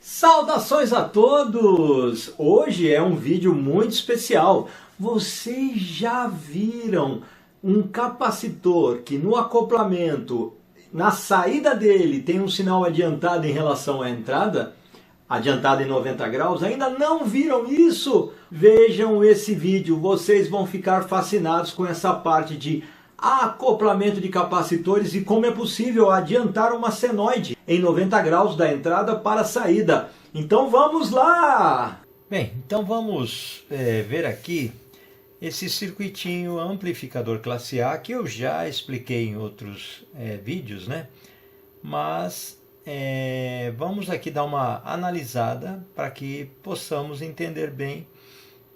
Saudações a todos! Hoje é um vídeo muito especial. Vocês já viram um capacitor que no acoplamento, na saída dele, tem um sinal adiantado em relação à entrada? Adiantado em 90 graus? Ainda não viram isso? Vejam esse vídeo, vocês vão ficar fascinados com essa parte de acoplamento de capacitores e como é possível adiantar uma senoide em 90 graus da entrada para a saída. Então vamos lá! Bem, então vamos ver aqui esse circuitinho amplificador classe A que eu já expliquei em outros vídeos, né? Mas vamos aqui dar uma analisada para que possamos entender bem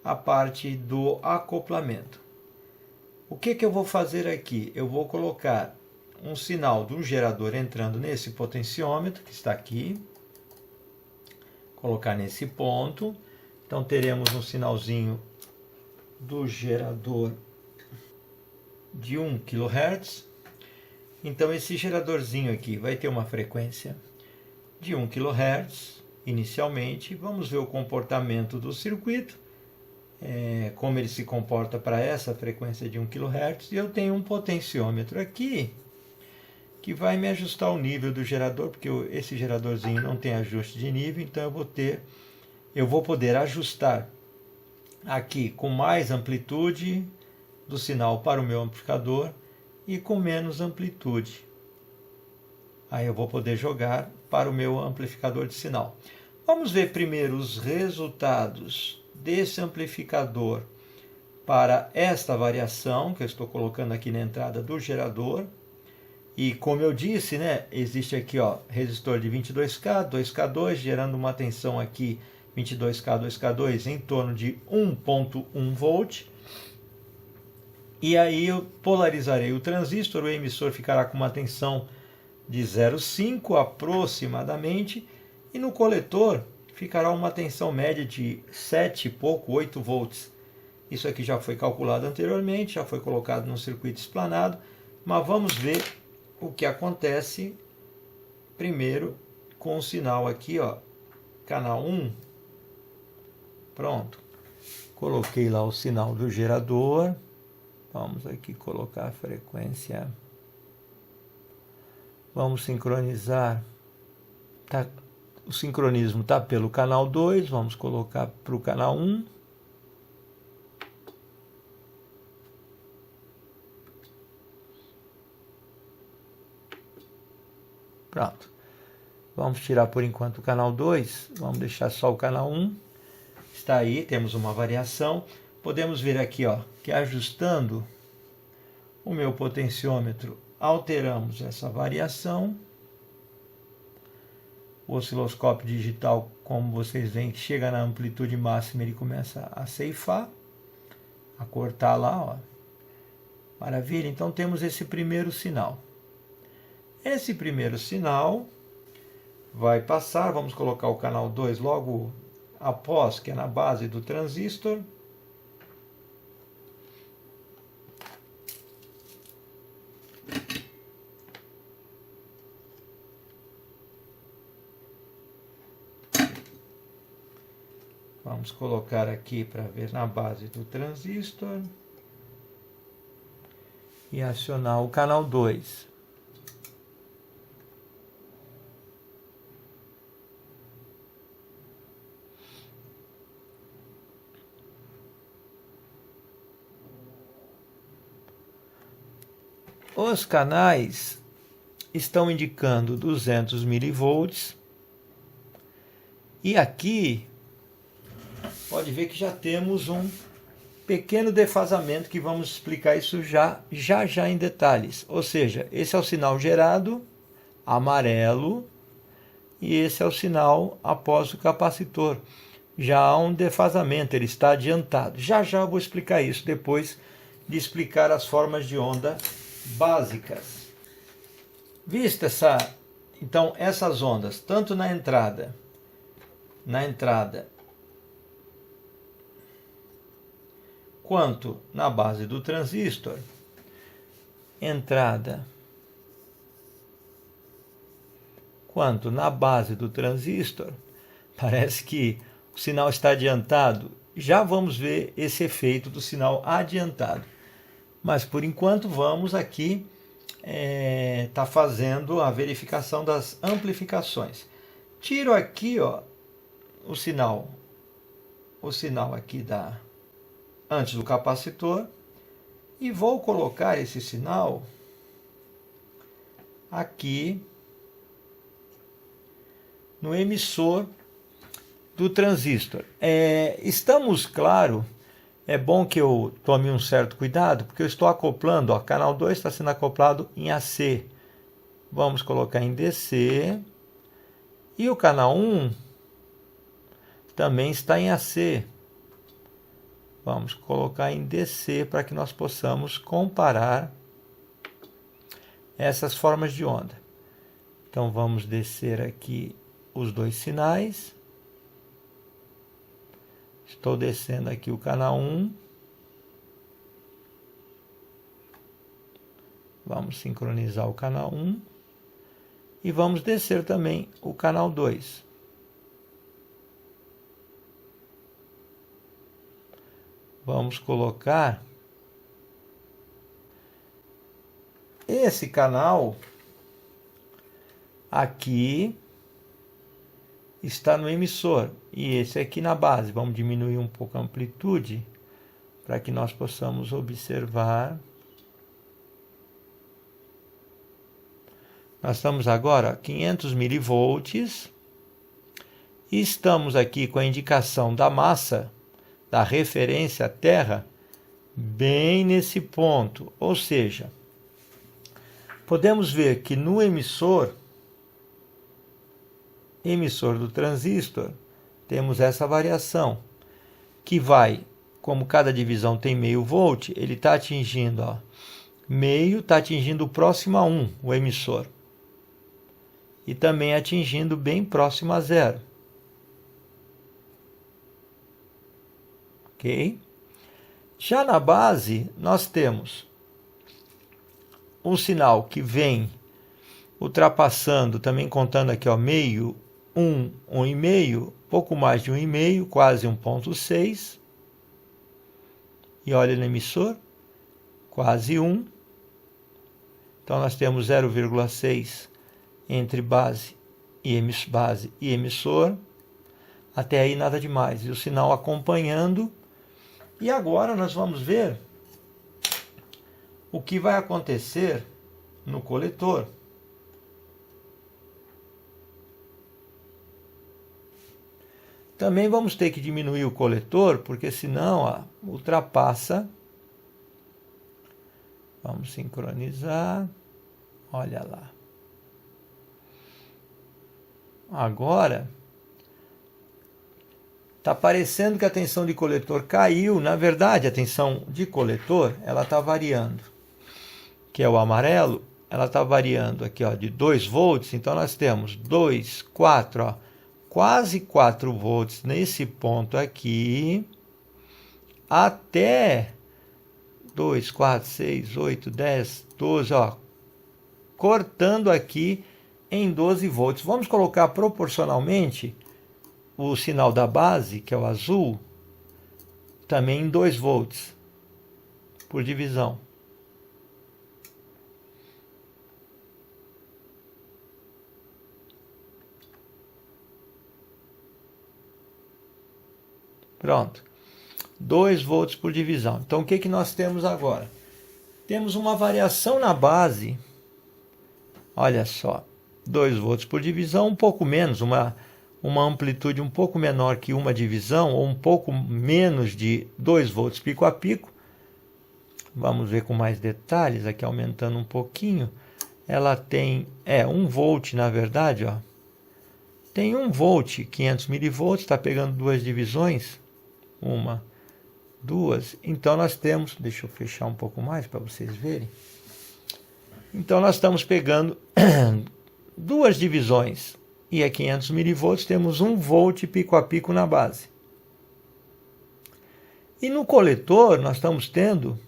a parte do acoplamento. O que eu vou fazer aqui? Eu vou colocar um sinal do gerador entrando nesse potenciômetro que está aqui. Colocar nesse ponto. Então teremos um sinalzinho do gerador de 1 kHz. Então esse geradorzinho aqui vai ter uma frequência de 1 kHz inicialmente. Vamos ver o comportamento do circuito. Como ele se comporta para essa frequência de 1 kHz. E eu tenho um potenciômetro aqui que vai me ajustar o nível do gerador, porque esse geradorzinho não tem ajuste de nível, então eu vou poder ajustar aqui com mais amplitude do sinal para o meu amplificador e com menos amplitude. Aí eu vou poder jogar para o meu amplificador de sinal. Vamos ver primeiro os resultados desse amplificador para esta variação que eu estou colocando aqui na entrada do gerador. E como eu disse, né, existe aqui resistor de 22K, 2K2, gerando uma tensão aqui 22K, 2K2 em torno de 1.1 volt. E aí eu polarizarei o transistor, o emissor ficará com uma tensão de 0,5 aproximadamente, e no coletor ficará uma tensão média de 7 e pouco, 8 volts. Isso aqui já foi calculado anteriormente, já foi colocado no circuito explanado, mas vamos ver o que acontece primeiro com o sinal aqui, canal 1. Pronto. Coloquei lá o sinal do gerador. Vamos aqui colocar a frequência. Vamos sincronizar. O sincronismo está pelo canal 2, vamos colocar para o canal 1. Pronto. Vamos tirar por enquanto o canal 2, vamos deixar só o canal 1. Está aí, temos uma variação. Podemos ver aqui que ajustando o meu potenciômetro, alteramos essa variação. O osciloscópio digital, como vocês veem, que chega na amplitude máxima, ele começa a ceifar, a cortar lá. Maravilha, então temos esse primeiro sinal. Esse primeiro sinal vai passar, vamos colocar o canal 2 logo após, que é na base do transistor. Vamos colocar aqui para ver na base do transistor e acionar o canal 2. Os canais estão indicando 200 milivolts e aqui pode ver que já temos um pequeno defasamento que vamos explicar isso já em detalhes. Ou seja, esse é o sinal gerado, amarelo, e esse é o sinal após o capacitor. Já há um defasamento, ele está adiantado. Já eu vou explicar isso depois de explicar as formas de onda básicas. Vista então essas ondas, tanto na entrada quanto na base do transistor, entrada quanto na base do transistor, Parece que o sinal está adiantado. Já vamos ver esse efeito do sinal adiantado. Mas por enquanto vamos aqui tá fazendo a verificação das amplificações. Tiro aqui, ó, o sinal aqui antes do capacitor e vou colocar esse sinal aqui no emissor do transistor. Estamos, claro, é bom que eu tome um certo cuidado, porque eu estou acoplando, ó, canal 2 está sendo acoplado em AC. Vamos colocar em DC. E o canal 1 também está em AC. Vamos colocar em DC para que nós possamos comparar essas formas de onda. Então vamos descer aqui os dois sinais. Estou descendo aqui o canal 1. Vamos sincronizar o canal 1. E vamos descer também o canal 2. Vamos colocar esse canal aqui, está no emissor, e esse aqui na base. Vamos diminuir um pouco a amplitude para que nós possamos observar. Nós estamos agora a 500 milivolts e estamos aqui com a indicação da massa, da referência à Terra, bem nesse ponto. Ou seja, podemos ver que no emissor do transistor, temos essa variação, que vai, como cada divisão tem meio volt, ele está atingindo, ó, meio, está atingindo próximo a 1, o emissor. E também atingindo bem próximo a 0. Ok? Já na base, nós temos um sinal que vem ultrapassando, também contando aqui, ó, meio, 1, 1,5, pouco mais de 1,5, quase 1,6. E olha no emissor, quase 1. Então nós temos 0,6 entre base e emissor. Até aí nada demais. E o sinal acompanhando. E agora nós vamos ver o que vai acontecer no coletor. Também vamos ter que diminuir o coletor, porque senão, ó, ultrapassa. Vamos sincronizar. Olha lá. Agora, está parecendo que a tensão de coletor caiu. Na verdade, a tensão de coletor, ela está variando. Que é o amarelo, ela está variando aqui, ó, de 2 volts. Então, nós temos 2, 4, ó, quase 4 volts nesse ponto aqui, até 2, 4, 6, 8, 10, 12, ó, cortando aqui em 12 volts. Vamos colocar proporcionalmente o sinal da base, que é o azul, também em 2 volts por divisão. Pronto. 2 volts por divisão. Então, o que que nós temos agora? Temos uma variação na base. Olha só. 2 volts por divisão, um pouco menos, uma amplitude um pouco menor que uma divisão, ou um pouco menos de 2 volts pico a pico. Vamos ver com mais detalhes, aqui aumentando um pouquinho. Ela tem, 1 volt na verdade, ó. Tem 1 volt, 500 milivolts, está pegando 2 divisões. 1, 2. Então nós temos, deixa eu fechar um pouco mais para vocês verem. Então nós estamos pegando 2 divisões e a 500 milivolts temos 1 volt pico a pico na base. E no coletor nós estamos tendo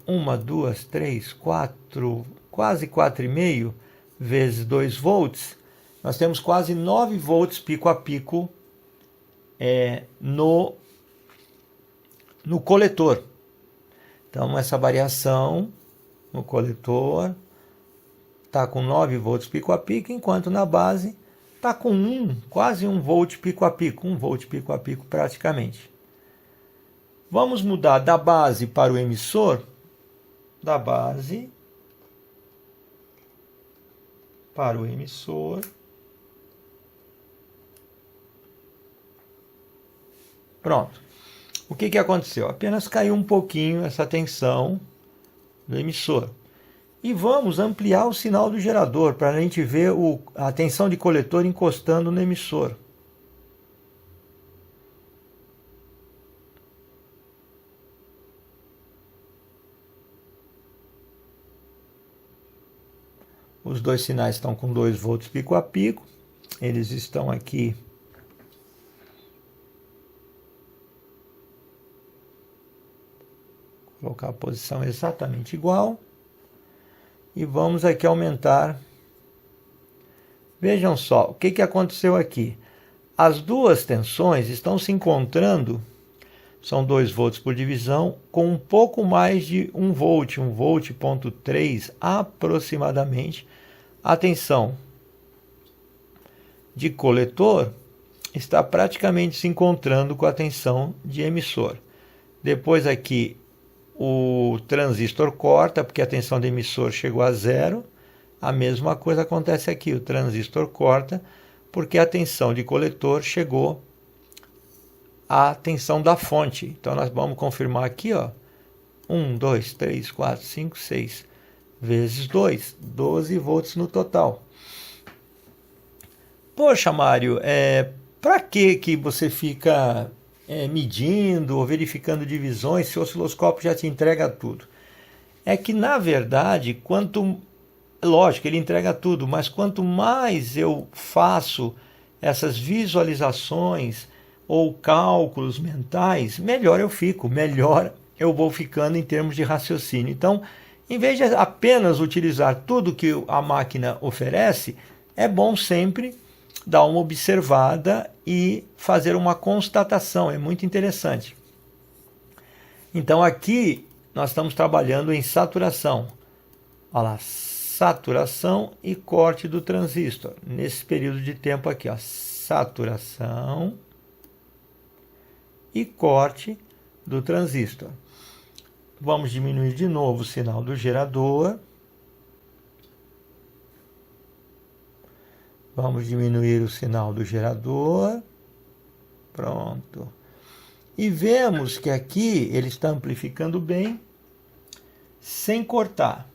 1, 2, 3, 4, quase 4,5 vezes 2 volts. nós temos quase 9 volts pico a pico no coletor. Então, essa variação no coletor está com 9 volts pico a pico, enquanto na base está com quase 1 volt pico a pico, 1 volt pico a pico praticamente. Vamos mudar da base para o emissor, da base para o emissor. Pronto. O que aconteceu? Apenas caiu um pouquinho essa tensão do emissor. E vamos ampliar o sinal do gerador para a gente ver a tensão de coletor encostando no emissor. Os dois sinais estão com 2 volts pico a pico. Eles estão aqui colocar a posição exatamente igual. E vamos aqui aumentar. Vejam só, o que aconteceu aqui? As duas tensões estão se encontrando, são 2 volts por divisão, com um pouco mais de 1 volt, 1 volt, 3 aproximadamente. A tensão de coletor está praticamente se encontrando com a tensão de emissor. Depois aqui o transistor corta, porque a tensão de emissor chegou a 0. A mesma coisa acontece aqui, o transistor corta, porque a tensão de coletor chegou à tensão da fonte. Então nós vamos confirmar aqui, ó, 1, 2, 3, 4, 5, 6 vezes 2, 12 volts no total. Poxa, Mário, para que você fica medindo ou verificando divisões se o osciloscópio já te entrega tudo? É que, na verdade, lógico, ele entrega tudo, mas quanto mais eu faço essas visualizações ou cálculos mentais, melhor eu fico, melhor eu vou ficando em termos de raciocínio. Então, em vez de apenas utilizar tudo que a máquina oferece, é bom sempre dar uma observada e fazer uma constatação. É muito interessante. Então, aqui nós estamos trabalhando em saturação. Olha lá, saturação e corte do transistor. Nesse período de tempo aqui, ó, saturação e corte do transistor. Vamos diminuir de novo o sinal do gerador. Vamos diminuir o sinal do gerador. Pronto. E vemos que aqui ele está amplificando bem, sem cortar.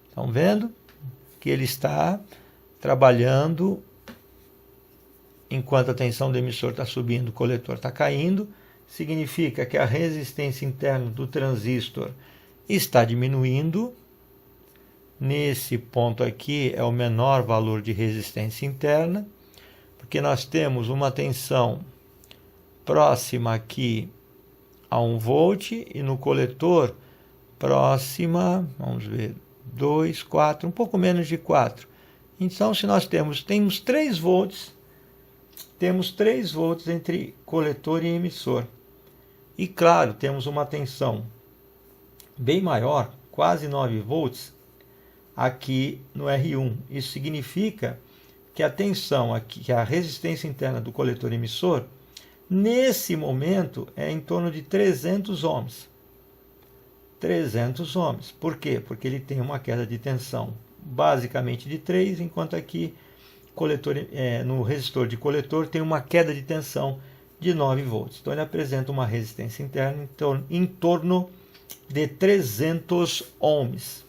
Estão vendo que ele está trabalhando enquanto a tensão do emissor está subindo, o coletor está caindo. Significa que a resistência interna do transistor está diminuindo. Nesse ponto aqui é o menor valor de resistência interna, porque nós temos uma tensão próxima aqui a 1 volt e no coletor próxima, vamos ver, 2, 4, um pouco menos de 4. Então, se nós temos 3 volts, temos 3 volts entre coletor e emissor. E claro, temos uma tensão bem maior, quase 9 volts, aqui no R1. Isso significa que a tensão aqui, que a resistência interna do coletor emissor, nesse momento é em torno de 300 ohms. 300 ohms. Por quê? Porque ele tem uma queda de tensão basicamente de 3, enquanto aqui no resistor de coletor tem uma queda de tensão de 9 volts. Então ele apresenta uma resistência interna em torno de 300 ohms.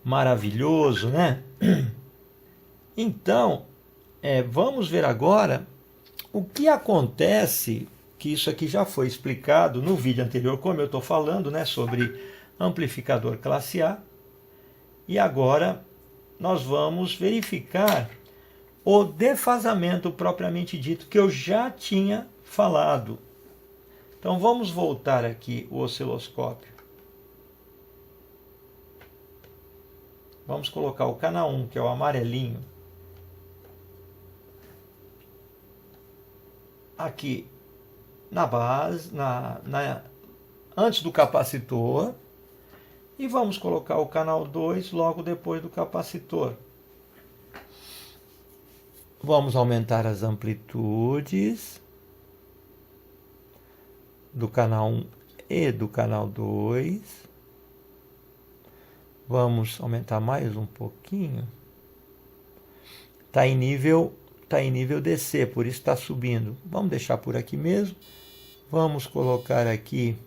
Maravilhoso, né? Então, vamos ver agora o que acontece, que isso aqui já foi explicado no vídeo anterior, como eu estou falando, né, sobre amplificador classe A. E agora nós vamos verificar o defasamento propriamente dito, que eu já tinha falado. Então vamos voltar aqui o osciloscópio. Vamos colocar o canal 1, que é o amarelinho, aqui na base, antes do capacitor, e vamos colocar o canal 2 logo depois do capacitor. Vamos aumentar as amplitudes do canal 1 e do canal 2. Vamos aumentar mais um pouquinho. Está em nível DC, por isso está subindo. Vamos deixar por aqui mesmo. Vamos colocar aqui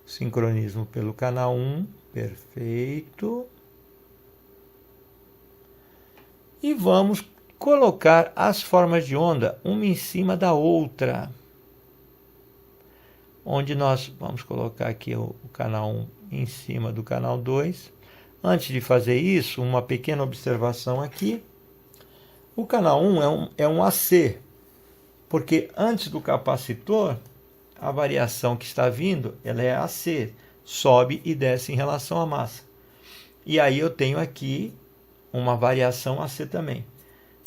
o sincronismo pelo canal 1. Perfeito. E vamos colocar as formas de onda uma em cima da outra. Onde nós vamos colocar aqui o canal 1 em cima do canal 2. Antes de fazer isso, uma pequena observação aqui. O canal 1 é um AC, porque antes do capacitor, a variação que está vindo, ela é AC, sobe e desce em relação à massa. E aí eu tenho aqui uma variação AC também.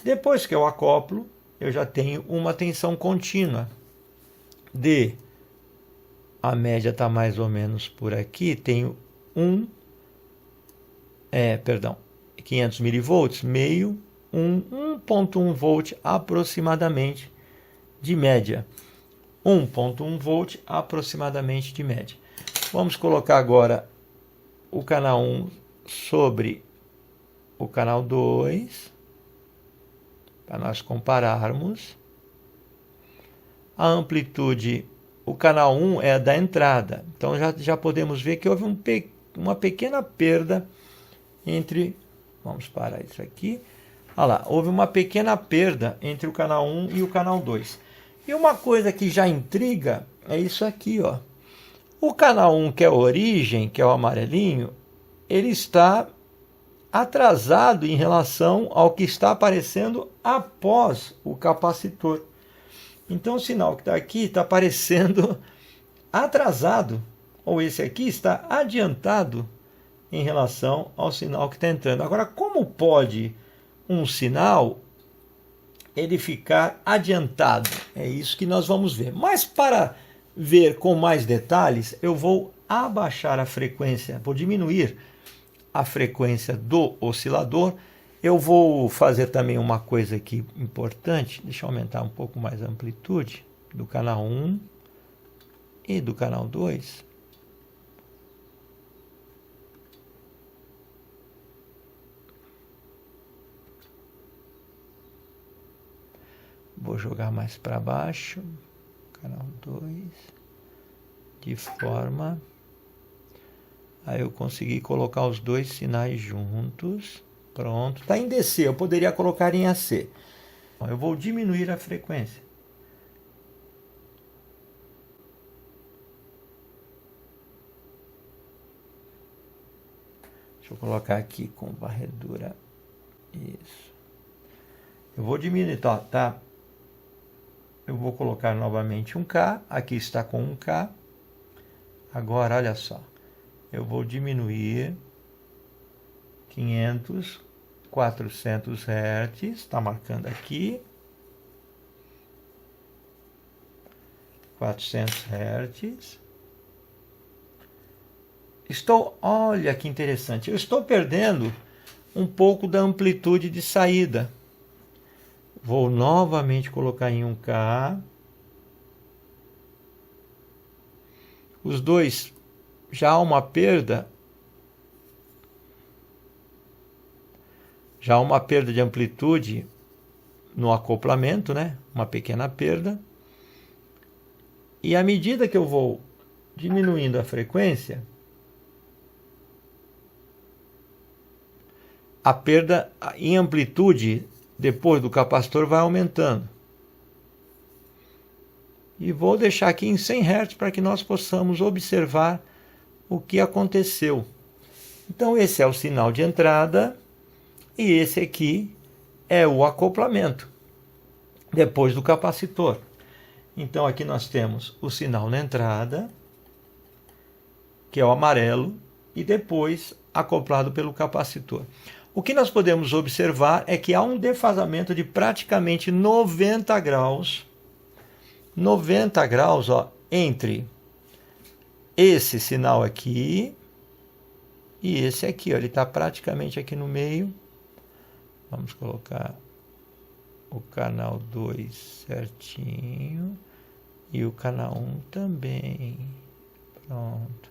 Depois que eu acoplo, eu já tenho uma tensão contínua D. A média está mais ou menos por aqui, tenho 500 milivolts, meio, 1.1 volt aproximadamente de média. 1.1 volt aproximadamente de média. Vamos colocar agora o canal 1 sobre o canal 2, para nós compararmos. A amplitude, o canal 1 é da entrada, então já podemos ver que houve uma pequena perda entre, vamos parar isso aqui, olha lá, houve uma pequena perda entre o canal 1 e o canal 2. E uma coisa que já intriga é isso aqui, ó. O canal 1, que é a origem, que é o amarelinho, ele está atrasado em relação ao que está aparecendo após o capacitor. Então o sinal que está aqui está aparecendo atrasado, ou esse aqui está adiantado em relação ao sinal que está entrando. Agora, como pode um sinal ele ficar adiantado? É isso que nós vamos ver. Mas para ver com mais detalhes, eu vou abaixar a frequência, vou diminuir a frequência do oscilador. Eu vou fazer também uma coisa aqui importante. Deixa eu aumentar um pouco mais a amplitude do canal 1 e do canal 2. Vou jogar mais para baixo, canal 2, de forma a eu conseguir colocar os dois sinais juntos. Pronto, está em DC, eu poderia colocar em AC. Eu vou diminuir a frequência. Deixa eu colocar aqui com varredura. Isso. Eu vou diminuir, tá? Eu vou colocar novamente 1K. Aqui está com 1K. Agora, olha só. Eu vou diminuir 500, 400 Hz. Está marcando aqui. 400 Hz. Olha que interessante. Eu estou perdendo um pouco da amplitude de saída. Vou novamente colocar em 1K. Os dois, já há uma perda. Já há uma perda de amplitude no acoplamento, né? Uma pequena perda. E à medida que eu vou diminuindo a frequência, a perda em amplitude depois do capacitor vai aumentando. E vou deixar aqui em 100 Hz para que nós possamos observar o que aconteceu. Então esse é o sinal de entrada e esse aqui é o acoplamento depois do capacitor. Então aqui nós temos o sinal na entrada, que é o amarelo, e depois acoplado pelo capacitor. o que nós podemos observar é que há um defasamento de praticamente 90 graus, ó, entre esse sinal aqui e esse aqui, ó, ele está praticamente aqui no meio. Vamos colocar o canal 2 certinho e o canal 1 também. Pronto.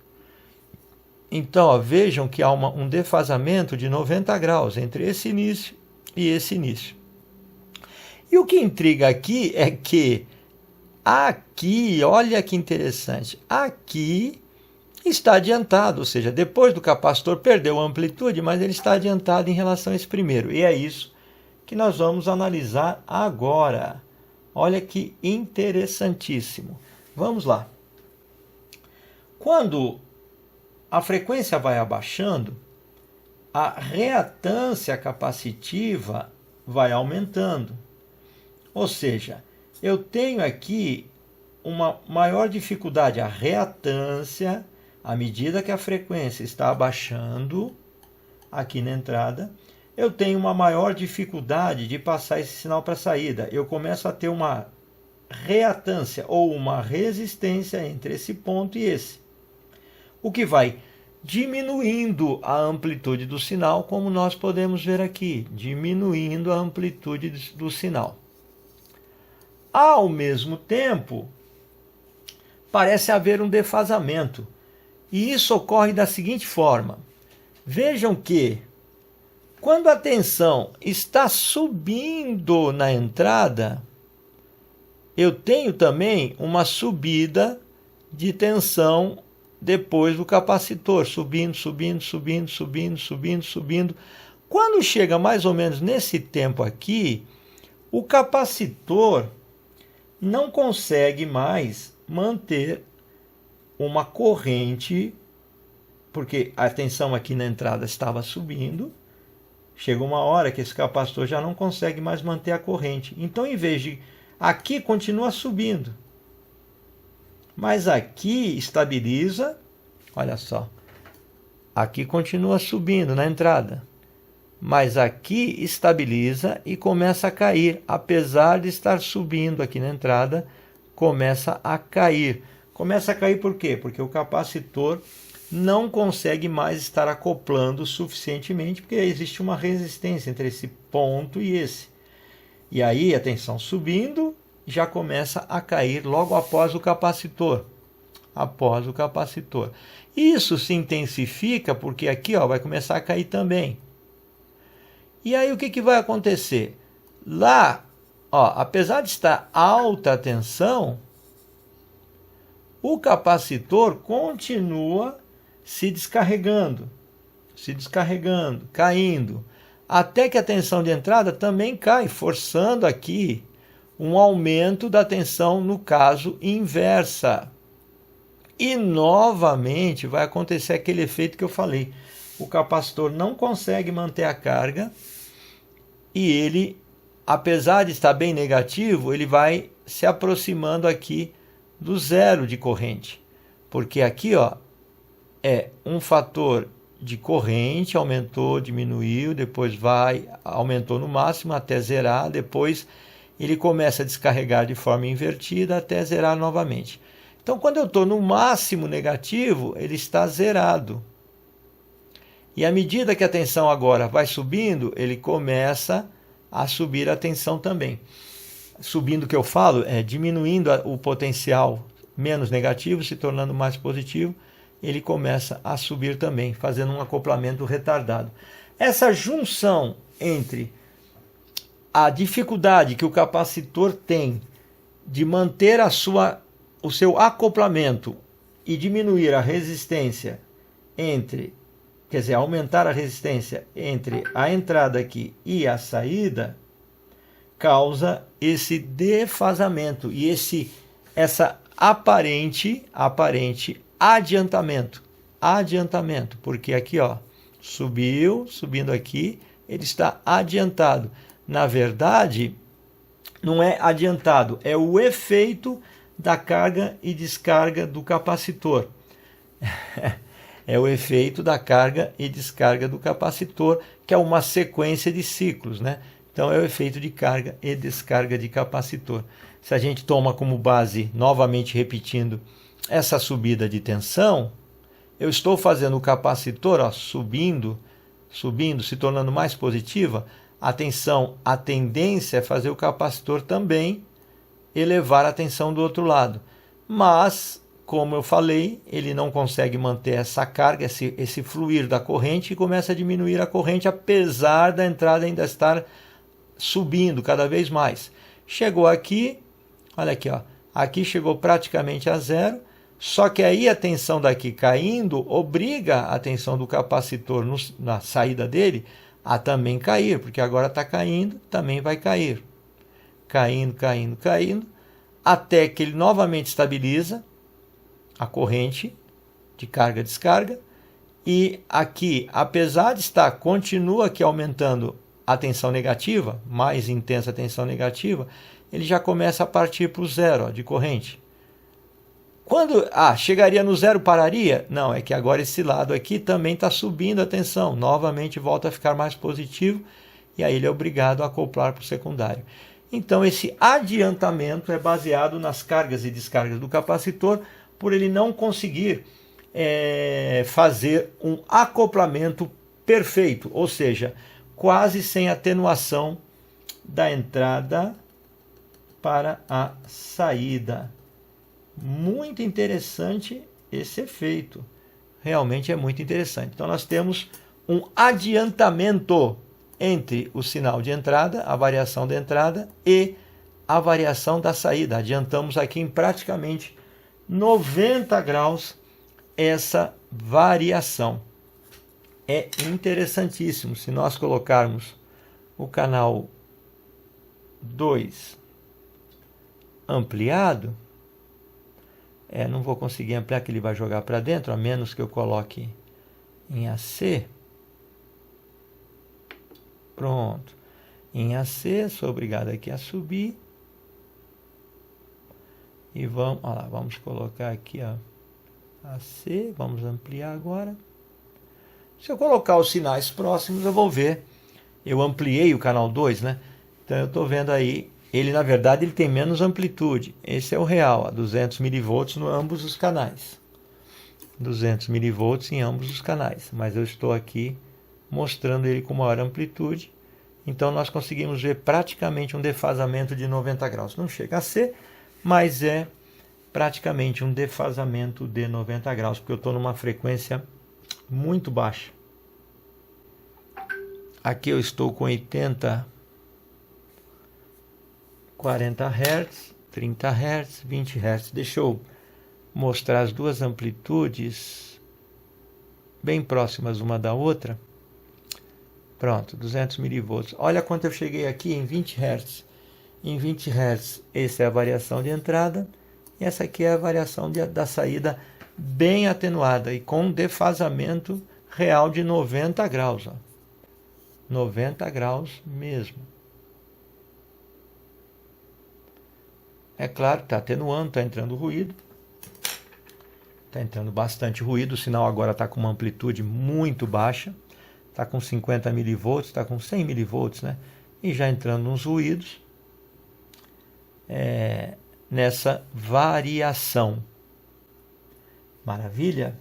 Então, ó, vejam que há um defasamento de 90 graus entre esse início e esse início. E o que intriga aqui é que aqui, olha que interessante, aqui está adiantado, ou seja, depois do capacitor perdeu a amplitude, mas ele está adiantado em relação a esse primeiro. E é isso que nós vamos analisar agora. Olha que interessantíssimo. Vamos lá. Quando a frequência vai abaixando, a reatância capacitiva vai aumentando. Ou seja, eu tenho aqui uma maior dificuldade, a reatância, à medida que a frequência está abaixando aqui na entrada, eu tenho uma maior dificuldade de passar esse sinal para a saída. Eu começo a ter uma reatância ou uma resistência entre esse ponto e esse, o que vai diminuindo a amplitude do sinal, como nós podemos ver aqui, diminuindo a amplitude do sinal. Ao mesmo tempo, parece haver um defasamento. E isso ocorre da seguinte forma. Vejam que, quando a tensão está subindo na entrada, eu tenho também uma subida de tensão depois do capacitor, subindo, subindo, subindo, subindo, subindo, subindo. Quando chega mais ou menos nesse tempo aqui, o capacitor não consegue mais manter uma corrente, porque a tensão aqui na entrada estava subindo, chega uma hora que esse capacitor já não consegue mais manter a corrente. Então, em vez de... aqui continua subindo, mas aqui estabiliza, olha só, aqui continua subindo na entrada, mas aqui estabiliza e começa a cair, apesar de estar subindo aqui na entrada, começa a cair. Começa a cair por quê? Porque o capacitor não consegue mais estar acoplando suficientemente, porque existe uma resistência entre esse ponto e esse. E aí a tensão subindo já começa a cair logo após o capacitor. Isso se intensifica porque aqui, ó, vai começar a cair também. E aí o que vai acontecer? Lá, ó, apesar de estar alta a tensão, o capacitor continua se descarregando, caindo, até que a tensão de entrada também cai, forçando aqui um aumento da tensão, no caso, inversa. E novamente vai acontecer aquele efeito que eu falei. O capacitor não consegue manter a carga e ele, apesar de estar bem negativo, ele vai se aproximando aqui do zero de corrente. Porque aqui, ó, é um fator de corrente, aumentou, diminuiu, depois aumentou no máximo até zerar, depois ele começa a descarregar de forma invertida até zerar novamente. Então, quando eu estou no máximo negativo, ele está zerado. E à medida que a tensão agora vai subindo, ele começa a subir a tensão também. Subindo, que eu falo, é diminuindo o potencial menos negativo, se tornando mais positivo, ele começa a subir também, fazendo um acoplamento retardado. Essa junção entre a dificuldade que o capacitor tem de manter o seu acoplamento e diminuir a resistência aumentar a resistência entre a entrada aqui e a saída, causa esse defasamento e essa aparente adiantamento, porque aqui, ó, subindo aqui, ele está adiantado. Na verdade, não é adiantado, é o efeito da carga e descarga do capacitor. É o efeito da carga e descarga do capacitor, que é uma sequência de ciclos, né? Então é o efeito de carga e descarga de capacitor. Se a gente toma como base, novamente repetindo, essa subida de tensão, eu estou fazendo o capacitor subindo, se tornando mais positiva. A tendência é fazer o capacitor também elevar a tensão do outro lado. Mas, como eu falei, ele não consegue manter essa carga, esse fluir da corrente, e começa a diminuir a corrente, apesar da entrada ainda estar subindo cada vez mais. Chegou aqui, olha aqui, ó, aqui chegou praticamente a zero, só que aí a tensão daqui caindo obriga a tensão do capacitor na saída dele a também cair, porque agora está caindo, também vai cair. Caindo, caindo, caindo, até que ele novamente estabiliza a corrente de carga-descarga, e aqui, apesar de continua aqui aumentando a tensão negativa, mais intensa a tensão negativa, ele já começa a partir para o zero, ó, de corrente. Quando chegaria no zero, pararia? Não, é que agora esse lado aqui também está subindo a tensão, novamente volta a ficar mais positivo, e aí ele é obrigado a acoplar para o secundário. Então esse adiantamento é baseado nas cargas e descargas do capacitor, por ele não conseguir fazer um acoplamento perfeito, ou seja, quase sem atenuação da entrada para a saída. Muito interessante esse efeito, realmente é muito interessante. Então nós temos um adiantamento entre o sinal de entrada, a variação da entrada, e a variação da saída. Adiantamos aqui em praticamente 90 graus essa variação. É interessantíssimo. Se nós colocarmos o canal 2 ampliado, não vou conseguir ampliar, que ele vai jogar para dentro, a menos que eu coloque em AC. Pronto. Em AC, sou obrigado aqui a subir. E vamos colocar aqui, ó, AC, vamos ampliar agora. Se eu colocar os sinais próximos, eu vou ver. Eu ampliei o canal 2, né? Então eu estou vendo aí, ele na verdade ele tem menos amplitude. Esse é o real, 200 mV em ambos os canais. 200 mV em ambos os canais. Mas eu estou aqui mostrando ele com maior amplitude. Então nós conseguimos ver praticamente um defasamento de 90 graus. Não chega a ser, mas é praticamente um defasamento de 90 graus, porque eu estou numa frequência muito baixa. Aqui eu estou com 40 Hz, 30 Hz, 20 Hz. Deixa eu mostrar as duas amplitudes bem próximas uma da outra. Pronto, 200 mV. Olha quanto eu cheguei aqui em 20 Hz. Em 20 Hz, essa é a variação de entrada, e essa aqui é a variação da saída, bem atenuada e com defasamento real de 90 graus. Ó. 90 graus mesmo. É claro que está atenuando, está entrando ruído. Está entrando bastante ruído, o sinal agora está com uma amplitude muito baixa. Está com 50 mV, está com 100 mV, né? E já entrando uns ruídos. Nessa variação. Maravilha?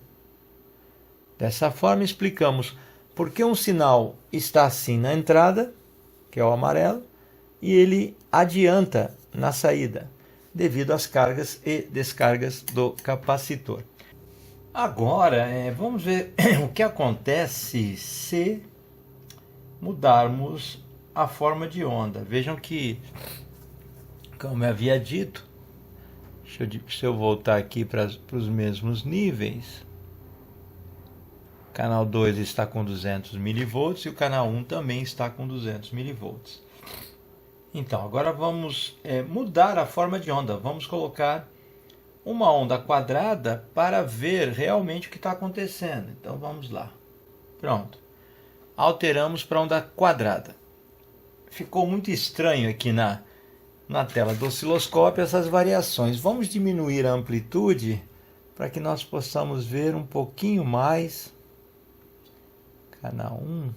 Dessa forma explicamos por que um sinal está assim na entrada, que é o amarelo, e ele adianta na saída, devido às cargas e descargas do capacitor. Agora, vamos ver o que acontece se mudarmos a forma de onda. Vejam que, como eu havia dito, se eu voltar aqui para os mesmos níveis, o canal 2 está com 200 mV e o canal 1 também está com 200 mV. Então, agora vamos mudar a forma de onda. Vamos colocar uma onda quadrada para ver realmente o que está acontecendo. Então, vamos lá. Pronto. Alteramos para onda quadrada. Ficou muito estranho aqui na tela do osciloscópio essas variações. Vamos diminuir a amplitude para que nós possamos ver um pouquinho mais. Canal 1.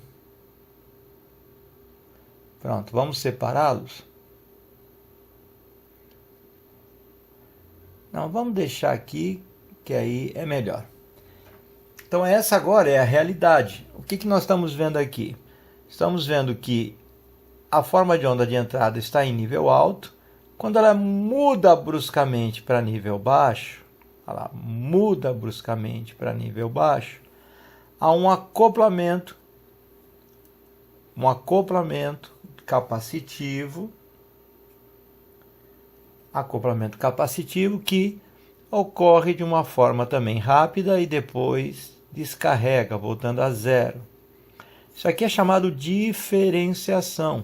Pronto, vamos separá-los? Não, vamos deixar aqui, que aí é melhor. Então essa agora é a realidade. O que nós estamos vendo aqui? Estamos vendo que a forma de onda de entrada está em nível alto. Quando ela muda bruscamente para nível baixo, há um acoplamento capacitivo que ocorre de uma forma também rápida e depois descarrega, voltando a zero. Isso aqui é chamado diferenciação.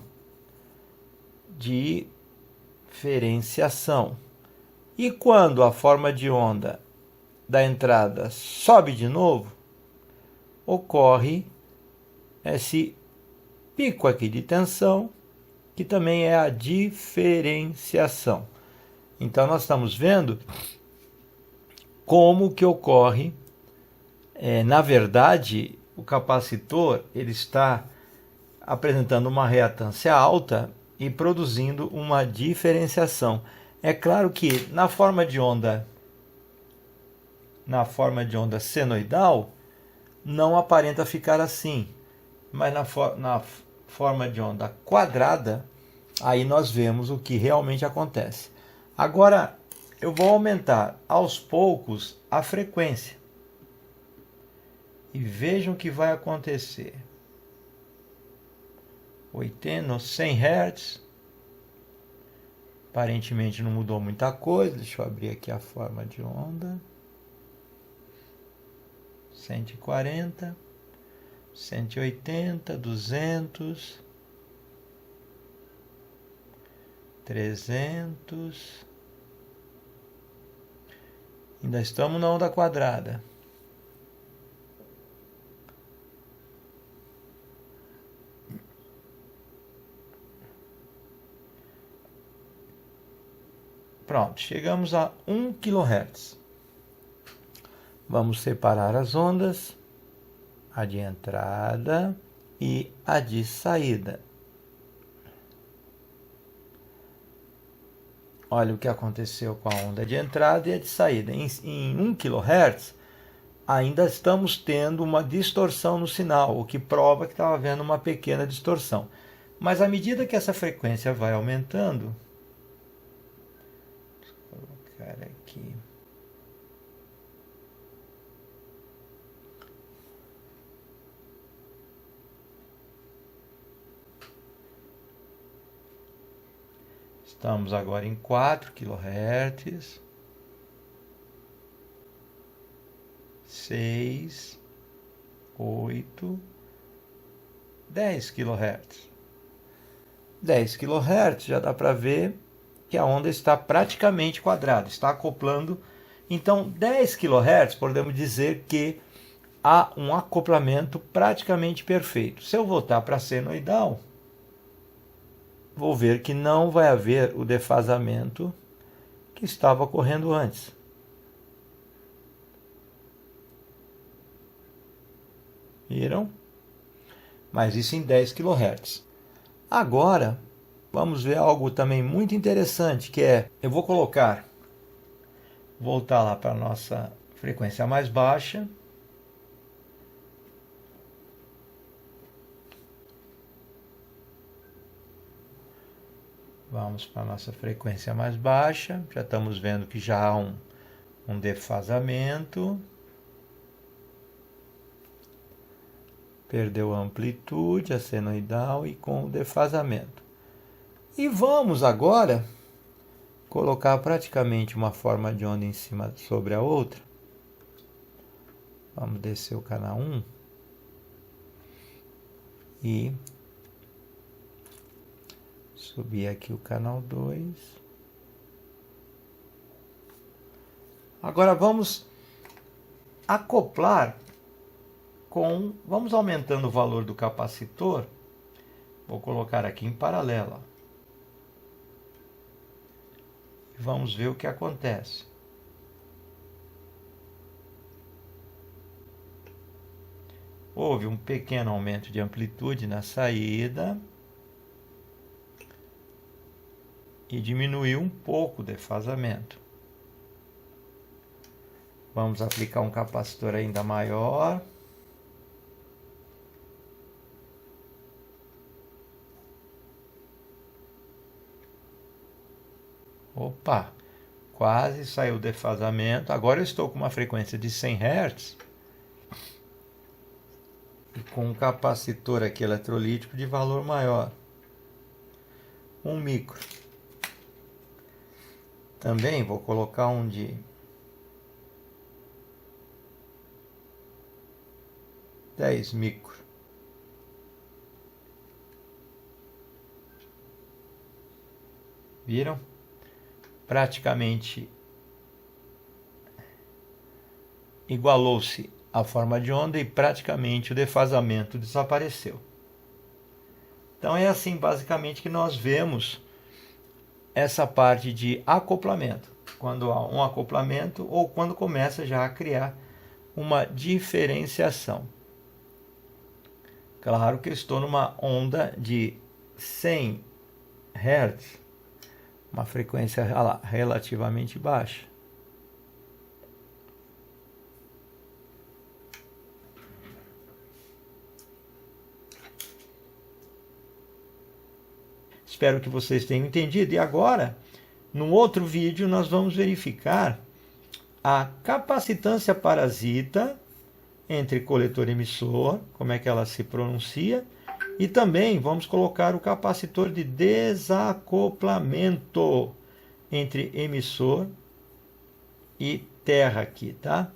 E quando a forma de onda da entrada sobe de novo, ocorre esse pico aqui de tensão, que também é a diferenciação. Então nós estamos vendo como que ocorre, na verdade, o capacitor ele está apresentando uma reatância alta e produzindo uma diferenciação. É claro que na forma de onda senoidal não aparenta ficar assim, mas na forma de onda quadrada, aí nós vemos o que realmente acontece. Agora eu vou aumentar aos poucos a frequência e vejam o que vai acontecer. 80, 100 Hz. Aparentemente não mudou muita coisa. Deixa eu abrir aqui a forma de onda. 140, 180, 200, 300. Ainda estamos na onda quadrada. Pronto, chegamos a 1 kHz. Vamos separar as ondas, a de entrada e a de saída. Olha o que aconteceu com a onda de entrada e a de saída. Em 1 kHz, ainda estamos tendo uma distorção no sinal, o que prova que estava havendo uma pequena distorção. Mas à medida que essa frequência vai aumentando, vou colocar aqui. Estamos agora em 4 kHz, 6, 8, 10 kHz. 10 kHz já dá para ver que a onda está praticamente quadrada, está acoplando. Então 10 kHz podemos dizer que há um acoplamento praticamente perfeito. Se eu voltar para a senoidal, vou ver que não vai haver o defasamento que estava ocorrendo antes. Viram? Mas isso em 10 kHz. Agora, vamos ver algo também muito interessante, que é, eu vou voltar lá para a nossa frequência mais baixa. Vamos para a nossa frequência mais baixa. Já estamos vendo que já há um defasamento. Perdeu a amplitude, a senoidal e com o defasamento. E vamos agora colocar praticamente uma forma de onda em cima sobre a outra. Vamos descer o canal 1 e subir aqui o canal 2. Agora vamos acoplar vamos aumentando o valor do capacitor. Vou colocar aqui em paralela. Vamos ver o que acontece. houve um pequeno aumento de amplitude na saída e diminuiu um pouco o defasamento. Vamos aplicar um capacitor ainda maior. Opa, quase saiu o defasamento. Agora eu estou com uma frequência de 100 Hz e com um capacitor aqui eletrolítico de valor maior, 1 micro. Também vou colocar um de 10 micro. Viram? Praticamente igualou-se a forma de onda e praticamente o defasamento desapareceu. Então é assim basicamente que nós vemos essa parte de acoplamento, quando há um acoplamento ou quando começa já a criar uma diferenciação. Claro que eu estou numa onda de 100 Hz, uma frequência relativamente baixa. Espero que vocês tenham entendido. E agora, num outro vídeo, nós vamos verificar a capacitância parasita entre coletor e emissor, como é que ela se pronuncia, e também vamos colocar o capacitor de desacoplamento entre emissor e terra aqui, tá?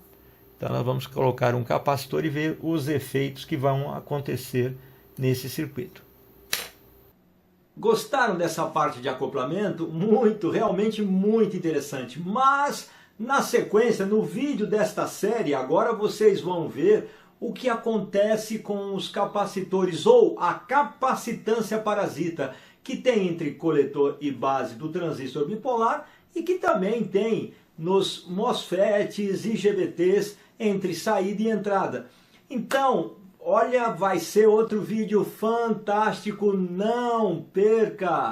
Então nós vamos colocar um capacitor e ver os efeitos que vão acontecer nesse circuito. Gostaram dessa parte de acoplamento? Muito, realmente muito interessante. Mas na sequência, no vídeo desta série, agora vocês vão ver o que acontece com os capacitores ou a capacitância parasita que tem entre coletor e base do transistor bipolar e que também tem nos MOSFETs e IGBTs entre saída e entrada. Então, olha, vai ser outro vídeo fantástico, não perca!